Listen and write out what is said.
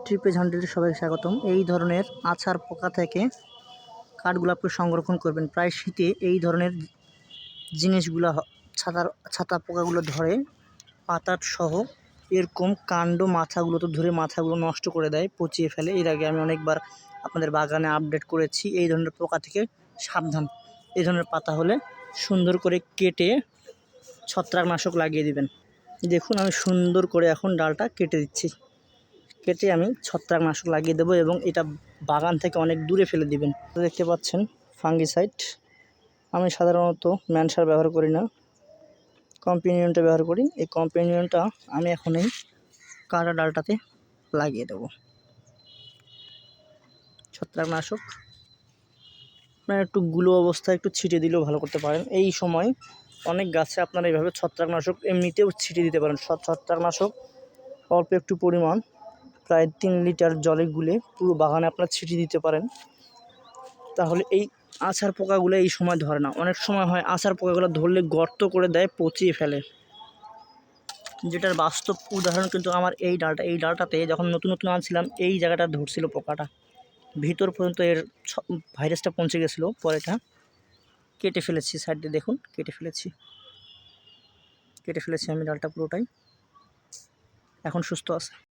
ট্রিপেজ হান্ড্রেডে সবাইকে স্বাগতম। এই ধরনের আছাড় পোকা থেকে কাঠগুলো আপনি সংরক্ষণ করবেন। প্রায় শীতে এই ধরনের জিনিসগুলো ছাতা পোকাগুলো ধরে পাতার সহ এরকম কাণ্ড মাথাগুলো তো ধরে মাথাগুলো নষ্ট করে দেয়, পচিয়ে ফেলে। এর আগে আমি অনেকবার আপনাদের বাগানে আপডেট করেছি। এই ধরনের পোকা থেকে সাবধান। এই ধরনের পাতা হলে সুন্দর করে কেটে ছত্রাকনাশক লাগিয়ে দিবেন। দেখুন আমি সুন্দর করে এখন ডালটা কেটে দিচ্ছি। কেটে আমি ছত্রাকনাশক লাগিয়ে দেবো এবং এটা বাগান থেকে অনেক দূরে ফেলে দিবেন। দেখতে পাচ্ছেন ফাঙ্গিসাইড। আমি সাধারণত ম্যানসার ব্যবহার করি না, কম্পেনিয়নটা ব্যবহার করি। এই কম্পেনিয়নটা আমি এখন এই কাটা ডালটাতে লাগিয়ে দেবো। ছত্রাকনাশক আপনারা একটু গুলো অবস্থায় একটু ছিটিয়ে দিলেও ভালো করতে পারেন। এই সময় অনেক গাছে আপনারা এইভাবে ছত্রাকনাশক এমনিতেও ছিটিয়ে দিতে পারেন। ছত্রাকনাশক অল্প একটু পরিমাণ প্রায় 3 লিটার জলে গুলে পুরো বাগানে আপনারা ছিটিয়ে দিতে পারেন। তাহলে এই আছাড় পোকাগুলো এই সময় ধরে না। অনেক সময় হয় আছাড় পোকাগুলো ধরলে গর্ত করে দেয়, পচিয়ে ফেলে। যেটার বাস্তব উদাহরণ কিন্তু আমার এই ডালটাতে যখন নতুন আনছিলাম এই জায়গাটা ধরছিল পোকাটা, ভিতর পর্যন্ত এর ভাইরাসটা পৌঁছে গেছিলো। পরে এটা কেটে ফেলেছি। সাইডে দেখুন কেটে ফেলেছি আমি ডালটা পুরোটাই। এখন সুস্থ আছে।